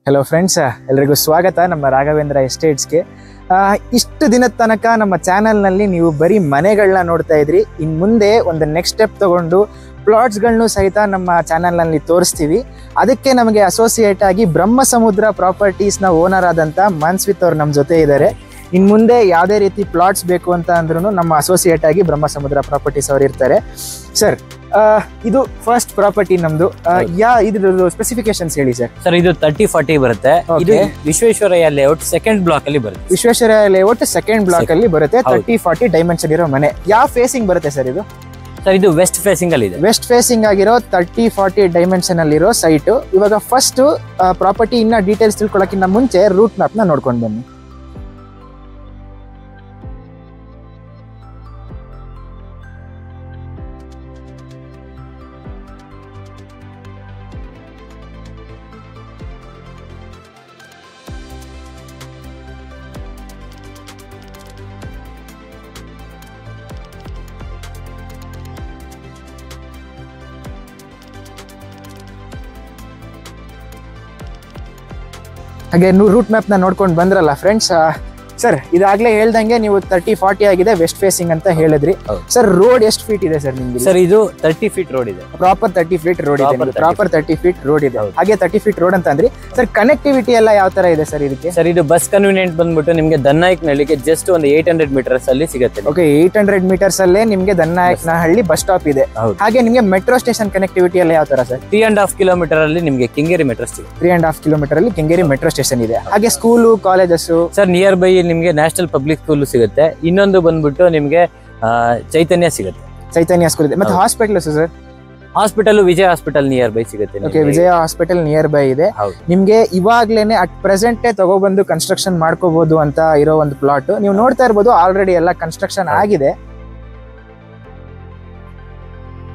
Hello friends, ಎಲ್ರಿಗೂ ಸ್ವಾಗತ ನಮ್ಮ ರಾಘವೇಂದ್ರ ಎಸ್ಟೇಟ್ಸ್ಗೆ. ಇಷ್ಟು ದಿನದ ತನಕ ನಮ್ಮ ಚಾನಲ್ನಲ್ಲಿ ನೀವು ಬರೀ ಮನೆಗಳನ್ನ ನೋಡ್ತಾ ಇದ್ರಿ. ಇನ್ನು ಮುಂದೆ ಒಂದು ನೆಕ್ಸ್ಟ್ ಸ್ಟೆಪ್ ತಗೊಂಡು ಪ್ಲಾಟ್ಸ್ಗಳನ್ನು ಸಹಿತ ನಮ್ಮ ಚಾನಲ್ನಲ್ಲಿ ತೋರಿಸ್ತೀವಿ. ಅದಕ್ಕೆ ನಮಗೆ ಅಸೋಸಿಯೇಟ್ ಆಗಿ ಬ್ರಹ್ಮ ಸಮುದ್ರ ಪ್ರಾಪರ್ಟೀಸ್ನ ಓನರ್ ಆದಂಥ ಮನ್ಸ್ವಿತ್ ಅವ್ರು ನಮ್ಮ ಜೊತೆ ಇದ್ದಾರೆ. ಇನ್ನು ಮುಂದೆ ಯಾವುದೇ ರೀತಿ ಪ್ಲಾಟ್ಸ್ ಬೇಕು ಅಂತ ಅಂದ್ರೂ ನಮ್ಮ ಅಸೋಸಿಯೇಟ್ ಆಗಿ ಬ್ರಹ್ಮ ಸಮುದ್ರ ಪ್ರಾಪರ್ಟೀಸ್ ಅವ್ರು ಇರ್ತಾರೆ. ಸರ್, ಇದು ಫಸ್ಟ್ ಪ್ರಾಪರ್ಟಿ ನಮ್ದು. ಇದ್ರದ್ದು ಸ್ಪೆಸಿಫಿಕೇಶನ್ಸ್ ಹೇಳಿ ಸರ್. ಸರ್, ಇದು 30-40 ಬರುತ್ತೆ. ಇದು ವಿಶ್ವೇಶ್ವರಯ್ಯ ಲೇಔಟ್ ಸೆಕೆಂಡ್ ಬ್ಲಾಕ್ ಅಲ್ಲಿ ಬರುತ್ತೆ. ವಿಶ್ವೇಶ್ವರಯ್ಯ ಲೇಔಟ್ ಸೆಕೆಂಡ್ ಬ್ಲಾಕ್ ಅಲ್ಲಿ ಬರುತ್ತೆ. 30-40 ಡೈಮೆನ್ಷನ್ ಇರೋ ಮನೆ. ಯಾವ ಫೇಸಿಂಗ್ ಬರುತ್ತೆ ಸರ್ ಇದು? ಸರ್, ಇದು ವೆಸ್ಟ್ ಫೇಸಿಂಗ್ ಅಲ್ಲಿ ಇದೆ. ವೆಸ್ಟ್ ಫೇಸಿಂಗ್ ಆಗಿರೋ 30-40 ಡೈಮೆನ್ಷನ್ ಅಲ್ಲಿರೋ ಸೈಟ್. ಇವಾಗ ಫಸ್ಟ್ ಪ್ರಾಪರ್ಟಿ ಇನ್ನ ಡೀಟೇಲ್ಸ್ ತಿಳ್ಕೊಳ್ಳೋಕ್ಕಿಂತ ಮುಂಚೆ ರೂಟ್ ಮ್ಯಾಪ್ ನ ನೋಡ್ಕೊಂಡು ಬನ್ನಿ. ಹಾಗೆ ರೂಟ್ ಮ್ಯಾಪ್ ನ ನೋಡ್ಕೊಂಡು ಬಂದ್ರಲ್ಲ ಫ್ರೆಂಡ್ಸ್. ಸರ್, ಇದಾಗ್ಲೇ ಹೇಳ್ದಂಗೆ ನೀವು 30-40 ಆಗಿದೆ, ವೆಸ್ಟ್ ಫೇಸಿಂಗ್ ಅಂತ ಹೇಳಿದ್ರಿ. ಸರ್, ರೋಡ್ ಎಷ್ಟು ಫೀಟ್ ಇದೆ ಸರ್ ನಿಮ್ಗೆ? ಸರ್, ಇದು 30 ಫೀಟ್ ರೋಡ್ ಇದೆ. ಪ್ರಾಪರ್ 30 ಫೀಟ್ ರೋಡ್ ಇದೆ. ಪ್ರಾಪರ್ 30 ಫೀಟ್ ರೋಡ್ ಇದೆ. ಹಾಗೆ 30 ಫೀಟ್ ರೋಡ್ ಅಂತ ಅಂದ್ರಿ. ಸರ್, ಕನೆಕ್ಟಿವಿಟಿ ಎಲ್ಲ ಯಾವ ತರ ಇದೆ ಸರ್ ಇದಕ್ಕೆ? ಸರ್, ಇದು ಬಸ್ ಕನ್ವೀನಿಯಂಟ್ ಬಂದ್ಬಿಟ್ಟು ನಿಮ್ಗೆ ದನ್ನಾಯಕನಹಳ್ಳಿಗೆ ಜಸ್ಟ್ ಒಂದು 800 ಮೀಟರ್ಸ್ ಅಲ್ಲಿ ಸಿಗುತ್ತೆ. ಓಕೆ, 800 ಮೀಟರ್ಸ್ ಅಲ್ಲೇ ನಿಮ್ಗೆ ದನ್ನಾಯಕನಹಳ್ಳಿ ಬಸ್ ಸ್ಟಾಪ್ ಇದೆ. ಹಾಗೆ ನಿಮ್ಗೆ ಮೆಟ್ರೋ ಸ್ಟೇಷನ್ ಕನೆಕ್ಟಿವಿಟಿ ಎಲ್ಲ ಯಾವ ತರ ಸರ್? 3.5 ಕಿಲೋಮೀಟರ್ ಅಲ್ಲಿ ನಿಮ್ಗೆ ಕೆಂಗೇರಿ ಮೆಟ್ರೋ ಸ್ಟೇಷನ್. 3.5 ಕಿಲೋಮೀಟರ್ ಅಲ್ಲಿ ಕೆಂಗೇರಿ ಮೆಟ್ರೋ ಸ್ಟೇಷನ್ ಇದೆ. ಹಾಗೆ school, colleges sir, near by ನಿಮ್ಗೆ ನ್ಯಾಷನಲ್ ಪಬ್ಲಿಕ್ ಸ್ಕೂಲ್ ಸಿಗುತ್ತೆ. ಇನ್ನೊಂದು ಬಂದ್ಬಿಟ್ಟು ನಿಮ್ಗೆ ಚೈತನ್ಯ ಸಿಗುತ್ತೆ. ಚೈತನ್ಯ ಸ್ಕೂಲ್ ಇದೆ. ಮತ್ತೆ hospitals sir? Hospital Vijaya hospital near by ಸಿಗುತ್ತೆ. Okay, Vijaya hospital near by ಇದೆ. ನಿಮ್ಗೆ ಇವಾಗ್ಲೇನೆ ಅಟ್ ಪ್ರೆಸೆಂಟ್ ತಗೊಬಂದು ಕನ್ಸ್ಟ್ರಕ್ಷನ್ ಮಾಡ್ಕೋಬಹುದು ಅಂತ ಇರೋ ಒಂದು ಪ್ಲಾಟ್. ನೀವು ನೋಡ್ತಾ ಇರ್ಬೋದು, ಆಲ್ರೆಡಿ ಎಲ್ಲ ಕನ್ಸ್ಟ್ರಕ್ಷನ್ ಆಗಿದೆ.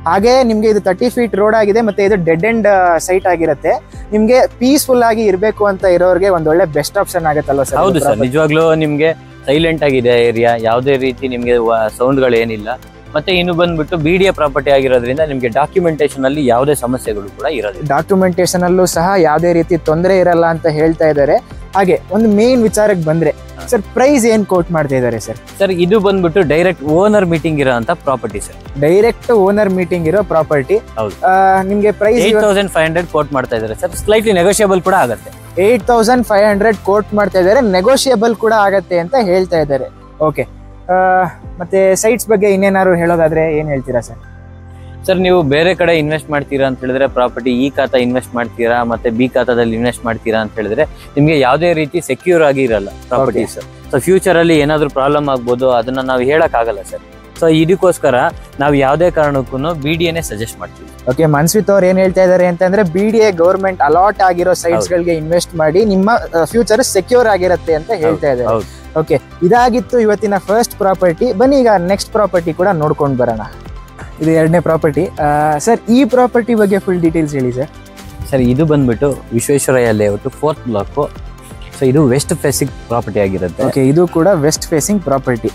ಹಾಗೆ ನಿಮ್ಗೆ ಇದು 30 ಫೀಟ್ ರೋಡ್ ಆಗಿದೆ. ಮತ್ತೆ ಇದು ಡೆಡ್ ಎಂಡ್ ಸೈಟ್ ಆಗಿರುತ್ತೆ. ನಿಮ್ಗೆ ಪೀಸ್ಫುಲ್ ಆಗಿ ಇರಬೇಕು ಅಂತ ಇರೋರಿಗೆ ಒಂದ್ ಒಳ್ಳೆ ಬೆಸ್ಟ್ ಆಪ್ಷನ್ ಆಗುತ್ತಲ್ವ ಸರ್? ಹೌದು ಸರ್, ನಿಜವಾಗ್ಲೂ ನಿಮ್ಗೆ ಸೈಲೆಂಟ್ ಆಗಿದೆ ಏರಿಯಾ. ಯಾವುದೇ ರೀತಿ ನಿಮ್ಗೆ ಸೌಂಡ್ ಗಳು ಏನಿಲ್ಲ. ಮತ್ತೆ ಇನ್ನು ಬಂದ್ಬಿಟ್ಟು ಬಿಡಿಎ ಪ್ರಾಪರ್ಟಿ ಆಗಿರೋದ್ರಿಂದ ನಿಮ್ಗೆ ಡಾಕ್ಯುಮೆಂಟೇಶನ್ ಅಲ್ಲಿ ಯಾವುದೇ ಸಮಸ್ಯೆಗಳು ಕೂಡ ಇರೋದಿಲ್ಲ. ಡಾಕ್ಯುಮೆಂಟೇಶನ್ ಅಲ್ಲೂ ಸಹ ಯಾವುದೇ ರೀತಿ ತೊಂದರೆ ಇರಲ್ಲ ಅಂತ ಹೇಳ್ತಾ ಇದ್ದಾರೆ. ಹಾಗೆ ಒಂದು ಮೇನ್ ವಿಚಾರಕ್ಕೆ ಬಂದ್ರೆ ಸರ್, ಪ್ರೈಸ್ ಏನ್ ಕೋಟ್ ಮಾಡ್ತಾ ಇದ್ದಾರೆ ಸರ್? ಸರ್, ಇದು ಬಂದ್ಬಿಟ್ಟು ಡೈರೆಕ್ಟ್ ಓನರ್ ಮೀಟಿಂಗ್ ಇರೋ ಅಂತ property sir. Direct owner meeting ಇರೋ ಪ್ರಾಪರ್ಟಿ. ಹೌದು. ನಿಮ್ಗೆ ಪ್ರೈಸ್ 8500 ಕೋಟ್ ಮಾಡ್ತಾ ಇದ್ದಾರೆ ಸರ್. ಸ್ಲೈಟ್ಲಿ ನೆಗೋಷಿಯಬಲ್ ಕೂಡ ಆಗುತ್ತೆ. 8500 ಕೋಟ್ ಮಾಡ್ತಾ ಇದ್ದಾರೆ, ನೆಗೋಷಿಯಬಲ್ ಕೂಡ ಆಗತ್ತೆ ಅಂತ ಹೇಳ್ತಾ ಇದ್ದಾರೆ. ಓಕೆ, ಮತ್ತೆ ಸೈಟ್ಸ್ ಬಗ್ಗೆ ಇನ್ನೇನಾದ್ರು ಹೇಳೋದಾದ್ರೆ ಏನ್ ಹೇಳ್ತೀರಾ ಸರ್? ಸರ್, ನೀವು ಬೇರೆ ಕಡೆ ಇನ್ವೆಸ್ಟ್ ಮಾಡ್ತೀರಾ ಅಂತ ಹೇಳಿದ್ರೆ ಪ್ರಾಪರ್ಟಿ ಈ ಖಾತಾ ಇನ್ವೆಸ್ಟ್ ಮಾಡ್ತೀರಾ ಮತ್ತೆ ಬಿ ಖಾತಾದಲ್ಲಿ ಇನ್ವೆಸ್ಟ್ ಮಾಡ್ತೀರಾ ಅಂತ ಹೇಳಿದ್ರೆ ನಿಮ್ಗೆ ಯಾವುದೇ ರೀತಿ ಸೆಕ್ಯೂರ್ ಆಗಿ ಇರಲ್ಲ ಪ್ರಾಪರ್ಟೀಸ್. ಸೊ ಫ್ಯೂಚರ್ ಅಲ್ಲಿ ಏನಾದ್ರು ಪ್ರಾಬ್ಲಮ್ ಆಗ್ಬೋದು, ಅದನ್ನ ನಾವು ಹೇಳಕ್ ಆಗಲ್ಲ ಸರ್. ಸೊ ಇದಕ್ಕೋಸ್ಕರ ನಾವು ಯಾವುದೇ ಕಾರಣಕ್ಕೂ ಬಿಡಿಎನೇ ಸಜೆಸ್ಟ್ ಮಾಡ್ತೀವಿ. ಓಕೆ, ಮನ್ಸ್ವಿತ್ ಅವ್ರು ಏನ್ ಹೇಳ್ತಾ ಇದಾರೆ ಅಂತಂದ್ರೆ ಬಿಡಿಎ ಗವರ್ಮೆಂಟ್ ಅಲಾಟ್ ಆಗಿರೋ ಸೈಟ್ಸ್ ಗಳಿಗೆ ಇನ್ವೆಸ್ಟ್ ಮಾಡಿ ನಿಮ್ಮ ಫ್ಯೂಚರ್ ಸೆಕ್ಯೂರ್ ಆಗಿರುತ್ತೆ ಅಂತ ಹೇಳ್ತಾ ಇದ್ದಾರೆ. ಓಕೆ, ಇದಾಗಿತ್ತು ಇವತ್ತಿನ ಫಸ್ಟ್ ಪ್ರಾಪರ್ಟಿ. ಬನ್ನಿ ಈಗ ನೆಕ್ಸ್ಟ್ ಪ್ರಾಪರ್ಟಿ ಕೂಡ ನೋಡ್ಕೊಂಡು ಬರೋಣ. ಇದು ಎರಡನೇ ಪ್ರಾಪರ್ಟಿ. ಸರ್, ಈ ಪ್ರಾಪರ್ಟಿ ಬಗ್ಗೆ ಫುಲ್ ಡೀಟೇಲ್ಸ್ ಹೇಳಿ ಸರ್. ಸರ್, ಇದು ಬಂದ್ಬಿಟ್ಟು Visvesvaraya layout 4th block. So ಇದು ವೆಸ್ಟ್ ಫೇಸಿಂಗ್ ಪ್ರಾಪರ್ಟಿ ಆಗಿರುತ್ತೆ. ಓಕೆ, ಇದು ಕೂಡ ವೆಸ್ಟ್ ಫೇಸಿಂಗ್ ಪ್ರಾಪರ್ಟಿ.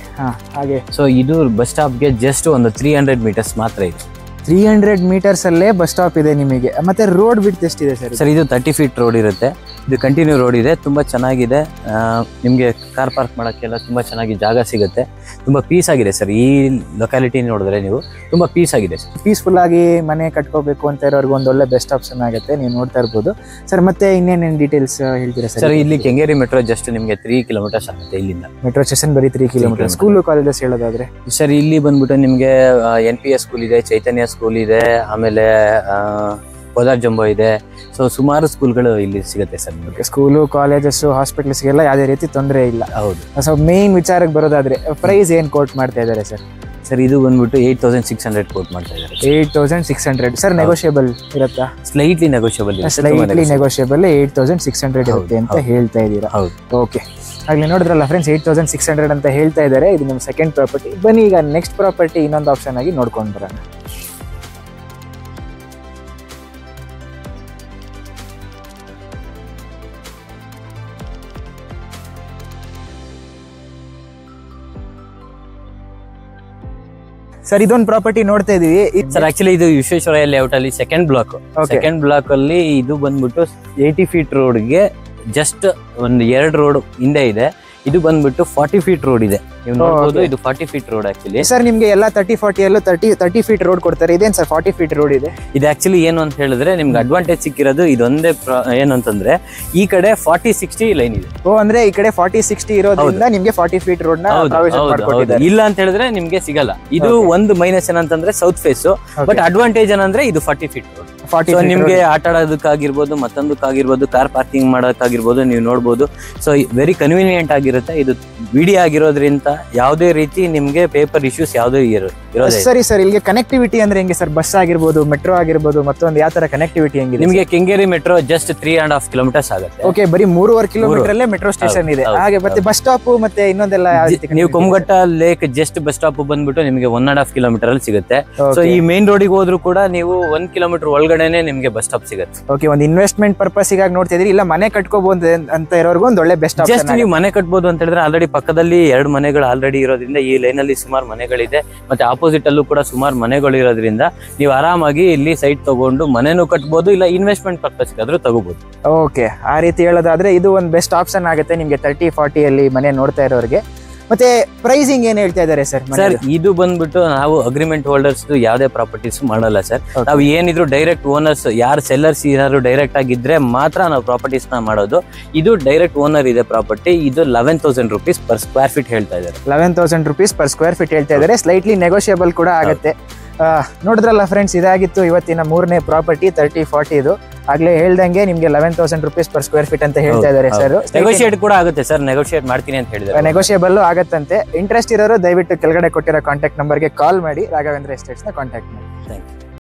ಹಾಗೆ ಸೊ ಇದು ಬಸ್ ಸ್ಟಾಪ್ಗೆ ಜಸ್ಟ್ ಒಂದು 300 ಮೀಟರ್ಸ್ ಮಾತ್ರ ಇದೆ. 300 ಮೀಟರ್ಸ್ ಅಲ್ಲೇ ಬಸ್ ಸ್ಟಾಪ್ ಇದೆ ನಿಮಗೆ. ಮತ್ತೆ ರೋಡ್ ಬಿಡ್ತ್ ಎಷ್ಟಿದೆ ಸರ್? ಸರ್, ಇದು 30 ಫೀಟ್ ರೋಡ್ ಇರುತ್ತೆ. ಇದು ಕಂಟಿನ್ಯೂ ರೋಡ್ ಇದೆ. ತುಂಬಾ ಚೆನ್ನಾಗಿದೆ. ನಿಮ್ಗೆ ಕಾರ್ ಪಾರ್ಕ್ ಮಾಡೋಕ್ಕೆಲ್ಲ ತುಂಬಾ ಚೆನ್ನಾಗಿ ಜಾಗ ಸಿಗುತ್ತೆ. ತುಂಬಾ ಪೀಸ್ ಆಗಿದೆ ಸರ್. ಈ ಲೊಕ್ಯಾಲಿಟಿ ನೋಡಿದ್ರೆ ನೀವು ತುಂಬಾ ಪೀಸ್ ಆಗಿದೆ. ಪೀಸ್ಫುಲ್ ಆಗಿ ಮನೆ ಕಟ್ಕೋಬೇಕು ಅಂತ ಇರೋರ್ಗೆ ಒಂದು ಒಳ್ಳೆ ಬೆಸ್ಟ್ ಆಪ್ಷನ್ ಆಗುತ್ತೆ. ನೀವು ನೋಡ್ತಾ ಇರ್ಬೋದು ಸರ್. ಮತ್ತೆ ಇನ್ನೇನೇನು ಡೀಟೇಲ್ಸ್ ಹೇಳ್ತೀರಾ ಸರ್? ಸರ್, ಇಲ್ಲಿ ಕೆಂಗೇರಿ ಮೆಟ್ರೋ ಜಸ್ಟ್ ನಿಮ್ಗೆ 3 ಕಿಲೋಮೀಟರ್ಸ್ ಆಗುತ್ತೆ ಇಲ್ಲಿಂದ. ಮೆಟ್ರೋ ಸ್ಟೇಷನ್ ಬರೀ 3 ಕಿಲೋಮೀಟರ್. ಸ್ಕೂಲು ಕಾಲೇಜಸ್ ಹೇಳೋದಾದ್ರೆ ಸರ್, ಇಲ್ಲಿ ಬಂದ್ಬಿಟ್ಟು ನಿಮ್ಗೆ NPS ಸ್ಕೂಲ್ ಇದೆ, ಚೈತನ್ಯ ಸ್ಕೂಲ್ ಇದೆ, ಆಮೇಲೆ ಪೋದಾರ್ ಜಂಬೋ ಇದೆ. ಸೊ ಸುಮಾರು ಸ್ಕೂಲ್ಗಳು ಇಲ್ಲಿ ಸಿಗುತ್ತೆ ಸರ್. ಸ್ಕೂಲು, ಕಾಲೇಜಸ್, ಹಾಸ್ಪಿಟಲ್ಸ್ಗೆಲ್ಲ ಯಾವುದೇ ರೀತಿ ತೊಂದರೆ ಇಲ್ಲ. ಹೌದು. ಸೊ ಮೇನ್ ವಿಚಾರಕ್ಕೆ ಬರೋದಾದ್ರೆ ಪ್ರೈಸ್ ಏನ್ ಕೋಟ್ ಮಾಡ್ತಾ ಇದ್ದಾರೆ ಸರ್? ಸರ್, ಇದು ಬಂದ್ಬಿಟ್ಟು 8600 ಕೋಟ್ ಮಾಡ್ತಾ ಇದ್ದಾರೆ. 8600 ಸರ್. ನೆಗೋಷಿಯಬಲ್ ಇರುತ್ತಾ? Slightly negotiable. ಸ್ಲೈಟ್ಲಿ ನೆಗೋಷಿಯಬಲ್ 8600 ಇರುತ್ತೆ ಅಂತ ಹೇಳ್ತಾ ಇದ್ದೀರಾ? ಹೌದು. ಓಕೆ, ಆಗ್ಲೇ ನೋಡಿದ್ರಲ್ಲ ಫ್ರೆಂಡ್ಸ್, 8600 ಅಂತ ಹೇಳ್ತಾ ಇದ್ದಾರೆ. ಇದು ನಮ್ಮ ಸೆಕೆಂಡ್ ಪ್ರಾಪರ್ಟಿ. ಬನ್ನಿ ಈಗ ನೆಕ್ಸ್ಟ್ ಪ್ರಾಪರ್ಟಿ ಇನ್ನೊಂದು ಆಪ್ಷನ್ ಆಗಿ ನೋಡ್ಕೊಂಡು ಬರೋಣ. ಸರ್ ಇದೊಂದು ಪ್ರಾಪರ್ಟಿ ನೋಡ್ತಾ ಇದೀವಿ. ಸರ್ ಆಕ್ಚುಲಿ ಇದು ವಿಶ್ವೇಶ್ವರಯ್ಯ ಲೇಔಟ್ ಅಲ್ಲಿ ಸೆಕೆಂಡ್ ಬ್ಲಾಕ್. ಸೆಕೆಂಡ್ ಬ್ಲಾಕ್ ಅಲ್ಲಿ ಇದು ಬಂದ್ಬಿಟ್ಟು 80 ಫೀಟ್ ರೋಡ್ಗೆ ಜಸ್ಟ್ ಒಂದು 2 ರೋಡ್ ಹಿಂದೆ ಇದೆ. ಇದು ಬಂದ್ಬಿಟ್ಟು 40 ಫೀಟ್ ರೋಡ್ ಇದೆ. ನೀವು ನೋಡಬಹುದು ಇದು 40 ಫೀಟ್ ರೋಡ್ ಆಕ್ಚುಲಿ. ಸರ್ ನಿಮ್ಗೆ ಎಲ್ಲ 30-40 ಅಲ್ಲೂ 30 ಫೀಟ್ ರೋಡ್ ಕೊಡ್ತಾರೆ. ಇದೇನ್ ಸರ್ 40 ಫೀಟ್ ರೋಡ್ ಇದೆ? ಇದು ಆಕ್ಚುಲಿ ಏನು ಅಂತ ಹೇಳಿದ್ರೆ ನಿಮ್ಗೆ ಅಡ್ವಾಂಟೇಜ್ ಸಿಕ್ಕಿರೋದು ಇದೊಂದೇ ಏನಂತಂದ್ರೆ ಈ ಕಡೆ 40-60 ಲೈನ್ ಇದೆ. ಅಂದ್ರೆ ಈ ಕಡೆ 40-60 ಇರೋದ್ರಿಂದ ನಿಮ್ಗೆ 40 ಫೀಟ್ ರೋಡ್ ನ ಇಲ್ಲ ಅಂತ ಹೇಳಿದ್ರೆ ನಿಮ್ಗೆ ಸಿಗಲ್ಲ. ಇದು ಒಂದು ಮೈನಸ್ ಏನಂತಂದ್ರೆ ಸೌತ್ ಫೇಸ್. ಬಟ್ ಅಡ್ವಾಂಟೇಜ್ ಏನಂದ್ರೆ ಇದು 40 ಫೀಟ್ ರೋಡ್. ನಿಮ್ಗೆ ಆಟ ಆಡೋದಕ್ಕಾಗಿರ್ಬೋದು, ಮತ್ತೊಂದಕ್ಕಾಗಿರ್ಬೋದು, ಕಾರ್ ಪಾರ್ಕಿಂಗ್ ಮಾಡೋದಕ್ಕಾಗಿರ್ಬೋದು, ನೀವು ನೋಡ್ಬೋದು. ಸೊ ವೆರಿ ಕನ್ವೀನಿಯಂಟ್ ಆಗಿರುತ್ತೆ. ಇದು ವಿಡಿ ಆಗಿರೋದ್ರಿಂದ ಯಾವುದೇ ರೀತಿ ನಿಮ್ಗೆ ಪೇಪರ್ ಇಶ್ಯೂಸ್ ಯಾವುದೇ ಇರೋದಿಲ್ಲ. ಸರಿ ಸರ್, ಇಲ್ಲಿಗೆ ಕನೆಕ್ಟಿವಿಟಿ ಅಂದ್ರೆ ಹೆಂಗೆ ಸರ್? ಬಸ್ ಆಗಿರ್ಬೋದು, ಮೆಟ್ರೋ ಆಗಿರ್ಬೋದು, ಮತ್ತೊಂದು ಯಾವ ತರ ಕನೆಕ್ಟಿವಿಟಿ ಹೆಂಗಿದೆ? ನಿಮ್ಗೆ ಕೆಂಗೇರಿ ಮೆಟ್ರೋ ಜಸ್ಟ್ 3.5 ಕಿಲೋಮೀಟರ್ಸ್ ಆಗುತ್ತೆ. ಓಕೆ, ಬರೀ 3.5 ಕಿಲೋಮೀಟರ್ ಅಲ್ಲೇ ಮೆಟ್ರೋ ಸ್ಟೇಷನ್ ಇದೆ. ಹಾಗೆ ಮತ್ತೆ ಬಸ್ ಸ್ಟಾಪ್ ಮತ್ತೆ ಇನ್ನೊಂದೆಲ್ಲ ನೀವು ಕುಮಘಟ್ಟ ಲೇಕ್ ಜಸ್ಟ್ ಬಸ್ ಸ್ಟಾಪ್ ಬಂದ್ಬಿಟ್ಟು ನಿಮಗೆ 1.5 ಕಿಲೋಮೀಟರ್ ಅಲ್ಲಿ ಸಿಗುತ್ತೆ. ಸೊ ಈ ಮೇನ್ ರೋಡಿಗೆ ಹೋದ್ರು ಕೂಡ ನೀವು 1 ಕಿಲೋಮೀಟರ್ ಒಳಗಡೆನೆ ನಿಮ್ಗೆ ಬಸ್ ಸ್ಟಾಪ್ ಸಿಗುತ್ತೆ. ಓಕೆ, ಒಂದು ಇನ್ವೆಸ್ಟ್ಮೆಂಟ್ ಪರ್ಪಸ್ ಗಾಗಿ ನೋಡ್ತಾ ಇದ್ರಿ, ಇಲ್ಲ ಮನೆ ಕಟ್ಕೋಬಹುದು ಅಂತ ಇರೋರ್ಗು ಒಂದು ಒಳ್ಳೆ ಬೆಸ್ಟ್ ಆಪ್ಷನ್. ಜಸ್ಟ್ ನೀವು ಮನೆ ಕಟ್ಬೋದು ಅಂತ ಹೇಳಿದ್ರೆ ಆಲ್ರೆಡಿ ಪಕ್ಕದಲ್ಲಿ 2 ಮನೆಗಳು ಆಲ್ರೆಡಿ ಇರೋದ್ರಿಂದ ಈ ಲೈನ್ ಅಲ್ಲಿ ಸುಮಾರು ಮನೆಗಳಿದೆ. ಮತ್ತೆ ಆಪೋಸಿಟ್ ಅಲ್ಲೂ ಕೂಡ ಸುಮಾರು ಮನೆಗಳು ಇರೋದ್ರಿಂದ ನೀವು ಆರಾಮಾಗಿ ಇಲ್ಲಿ ಸೈಟ್ ತಗೊಂಡು ಮನೆನೂ ಕಟ್ಬೋದು, ಇಲ್ಲ ಇನ್ವೆಸ್ಟ್ಮೆಂಟ್ ಪರ್ಪಸ್ ಆದ್ರೂ ತಗೋಬಹುದು. ಓಕೆ, ಆ ರೀತಿ ಹೇಳೋದಾದ್ರೆ ಇದು ಒಂದು ಬೆಸ್ಟ್ ಆಪ್ಷನ್ ಆಗುತ್ತೆ ನಿಮ್ಗೆ 30-40 ಅಲ್ಲಿ ಮನೆ ನೋಡ್ತಾ ಇರೋರಿಗೆ. ಮತ್ತೆ ಪ್ರೈಸಿಂಗ್ ಏನ್ ಹೇಳ್ತಾ ಇದಾರೆ ಸರ್? ಸರ್ ಇದು ಬಂದ್ಬಿಟ್ಟು ನಾವು ಅಗ್ರಿಮೆಂಟ್ ಹೋಲ್ಡರ್ಸ್ ಯಾವ್ದೇ ಪ್ರಾಪರ್ಟೀಸ್ ಮಾಡಲ್ಲ ಸರ್. ನಾವು ಏನಿದ್ರು ಡೈರೆಕ್ಟ್ ಓನರ್ಸ್, ಯಾರು ಸೆಲ್ಲರ್ಸ್ ಏನಾದ್ರು ಡೈರೆಕ್ಟ್ ಆಗಿದ್ರೆ ಮಾತ್ರ ನಾವು ಪ್ರಾಪರ್ಟೀಸ್ ನ ಮಾಡೋದು. ಇದು ಡೈರೆಕ್ಟ್ ಓನರ್ ಇದೆ ಪ್ರಾಪರ್ಟಿ. ಇದು 11,000 ರೂಪೀಸ್ ಪರ್ ಸ್ಕ್ವೇರ್ ಫೀಟ್ ಹೇಳ್ತಾ ಇದ್ದಾರೆ. 11,000 ರೂಪೀಸ್ ಪರ್ ಸ್ಕ್ವೇರ್ ಫೀಟ್ ಹೇಳ್ತಾ ಇದ್ದಾರೆ. ಸ್ಲೈಟ್ಲಿ ನೆಗೋಷಿಯಬಲ್ ಕೂಡ ಆಗುತ್ತೆ. ನೋಡಿದ್ರಲ್ಲ ಫ್ರೆಂಡ್ಸ್, ಇದಾಗಿತ್ತು ಇವತ್ತಿನ 3ನೇ ಪ್ರಾಪರ್ಟಿ 30-40 ಇದು. ಆಗ್ಲೇ ಹೇಳ್ದಂಗೆ ನಿಮ್ಗೆ 11,000 ರೂಪೀಸ್ ಪರ್ ಸ್ಕ್ವೇರ್ ಫೀಟ್ ಅಂತ ಹೇಳ್ತಾ ಇದ್ದಾರೆ ಸರ್. ನೆಗೋಷಿಯೇಟ್ ಕೂಡ ಆಗುತ್ತೆ ಸರ್, ನೆಗೋಷಿಯೇಟ್ ಮಾಡ್ತೀನಿ ಅಂತ ಹೇಳಿದ್ದಾರೆ. ನೆಗೋಷಿಯಬಲ್ ಆಗತ್ತಂತೆ. ಇಂಟ್ರೆಸ್ಟ್ ಇರೋರು ದಯವಿಟ್ಟು ಕೆಳಗಡೆ ಕೊಟ್ಟಿರೋ ಕಾಂಟ್ಯಾಕ್ಟ್ ನಂಬರ್ಗೆ ಕಾಲ್ ಮಾಡಿ ರಾಘವೇಂದ್ರ ಎಸ್ಟೇಟ್ಸ್ ನ ಕಾಂಟ್ಯಾಕ್ಟ್ ಮಾಡಿ. Thank you.